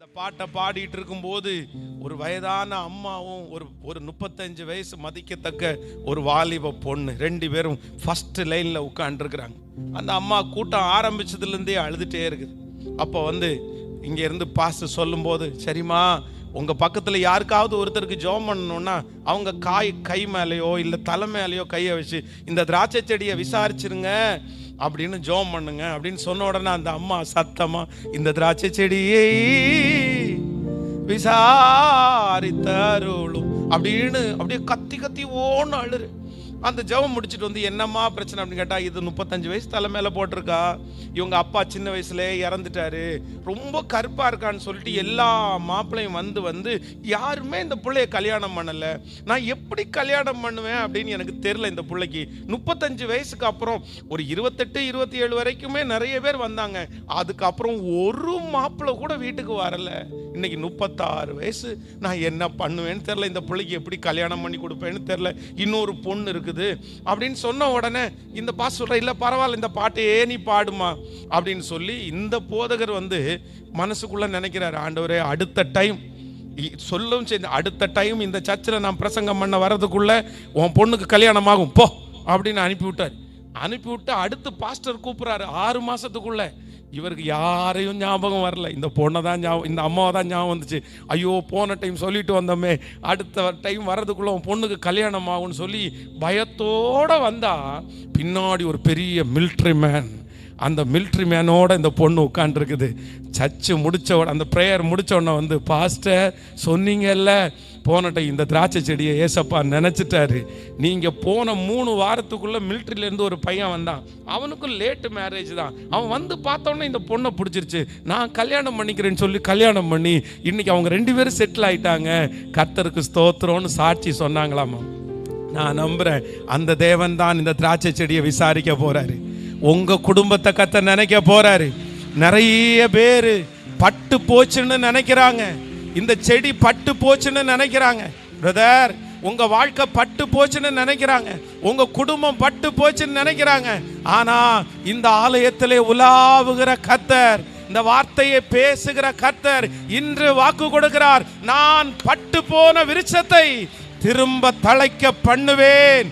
அந்த பாட்டை பாடிட்டு இருக்கும்போது ஒரு வயதான அம்மாவும் ஒரு 35 வயசு மதிக்கத்தக்க ஒரு வாலிப பொண்ணு 2 பேரும் ஃபர்ஸ்ட் லைன்ல உட்காந்துருக்குறாங்க. அந்த அம்மா கூட்டம் ஆரம்பிச்சதுலேருந்தே அழுதுட்டே இருக்குது. அப்போ இங்க இருந்து பாஸ்டர் சொல்லும் போது, சரிம்மா உங்க பக்கத்துல யாருக்காவது ஒருத்தருக்கு ஜெபம் பண்ணணும்னா அவங்க கை மேலேயோ இல்லை தலை மேலேயோ கையை வச்சு இந்த திராட்சை செடியை விசாரிச்சிருங்க அப்படின்னு ஜெபம் பண்ணுங்க அப்படின்னு சொன்ன உடனே அந்த அம்மா சத்தமா இந்த திராட்சை செடியை விசாரித்தருளும் அப்படின்னு அப்படியே கத்தி கத்தி ஓன்னு அழுறு. அந்த ஜெபம் முடிச்சுட்டு என்னம்மா பிரச்சனை அப்படின்னு கேட்டா, இது 35 வயசு தலை மேல போட்டிருக்கா, இவங்க அப்பா சின்ன வயசுல இறந்துட்டாரு, ரொம்ப கருப்பா இருக்கான்னு சொல்லிட்டு எல்லா மாப்பிள்ளையும் வந்து யாருமே இந்த பிள்ளைய கல்யாணம் பண்ணல, நான் எப்படி கல்யாணம் பண்ணுவேன் அப்படின்னு எனக்கு தெரியல. இந்த பிள்ளைக்கு 35 வயசுக்கு அப்புறம் ஒரு 28 27 வரைக்குமே நிறைய பேர் வந்தாங்க, அதுக்கப்புறம் ஒரு மாப்பிள்ளை கூட வீட்டுக்கு வரல. இன்னைக்கு 36 வயசு, நான் என்ன பண்ணுவேன்னு தெரியல, இந்த பிள்ளைக்கு எப்படி கல்யாணம் பண்ணி கொடுப்பேன்னு தெரியல, இன்னொரு பொண்ணு இருக்குது அப்படின்னு சொன்ன உடனே இந்த பாஸ் சொல்ற, இல்ல பரவாயில்ல இந்த பாட்டையே நீ பாடுமா அப்படின்னு சொல்லி இந்த போதகர் மனசுக்குள்ள நினைக்கிறாரு, ஆண்டவரே அடுத்த டைம் சொல்லும் சரி, அடுத்த டைம் இந்த சர்ச்சில் நான் பிரசங்கம் பண்ண வர்றதுக்குள்ள உன் பொண்ணுக்கு கல்யாணம் ஆகும் போ அப்படின்னு அனுப்பிவிட்டு அடுத்து பாஸ்டர் கூப்பிடுறாரு 6 மாசத்துக்குள்ள. இவருக்கு யாரையும் ஞாபகம் வரல, இந்த பொண்ணை தான் ஞாபகம், இந்த அம்மாவை தான் ஞாபகம் வந்துச்சு. ஐயோ போன டைம் சொல்லிட்டு வந்தோமே, அடுத்த டைம் வர்றதுக்குள்ள உன் பொண்ணுக்கு கல்யாணம் ஆகும்னு சொல்லி பயத்தோட வந்தா பின்னாடி ஒரு பெரிய மிலிட்ரி மேன், அந்த மிலிட்ரி மேனோட இந்த பொண்ணு உட்காந்துருக்குது. சர்ச்சு முடிச்ச அந்த ப்ரேயர் முடிச்ச உடனே பாஸ்டர் சொன்னீங்கல்ல போன டைம் இந்த திராட்சை செடியை ஏசப்பா நினைச்சிட்டாரு, நீங்க போன 3 வாரத்துக்குள்ள மிலிட்ரியில இருந்து ஒரு பையன் வந்தான், அவனுக்கும் லேட்டு மேரேஜ் தான், அவன் பார்த்தோன்னே இந்த பொண்ணை பிடிச்சிருச்சு, நான் கல்யாணம் பண்ணிக்கிறேன்னு சொல்லி கல்யாணம் பண்ணி இன்னைக்கு அவங்க 2 பேரும் செட்டில் ஆயிட்டாங்க, கர்த்தருக்கு ஸ்தோத்திரம்னு சாட்சி சொன்னாங்களாமா. நான் நம்புறேன் அந்த தேவன் தான் இந்த திராட்சை செடியை விசாரிக்க போறாரு, உங்க குடும்பத்தை கர்த்தர் நினைக்க போறாரு. நிறைய பேரு பட்டு போச்சுன்னு நினைக்கிறாங்க, இந்த செடி பட்டு போச்சுன்னு நினைக்கிறாங்க. பிரதர், உங்க வாழ்க்கை பட்டு போச்சுன்னு நினைக்கிறாங்க, உங்க குடும்பம் பட்டு போச்சுன்னு நினைக்கிறாங்க. ஆனா இந்த ஆலயத்திலே உலாவுகிற கர்த்தர், இந்த வார்த்தையை பேசுகிற கர்த்தர் இன்று வாக்கு கொடுக்கிறார், நான் பட்டு போன விருட்சத்தை திரும்ப தழைக்க பண்ணுவேன்.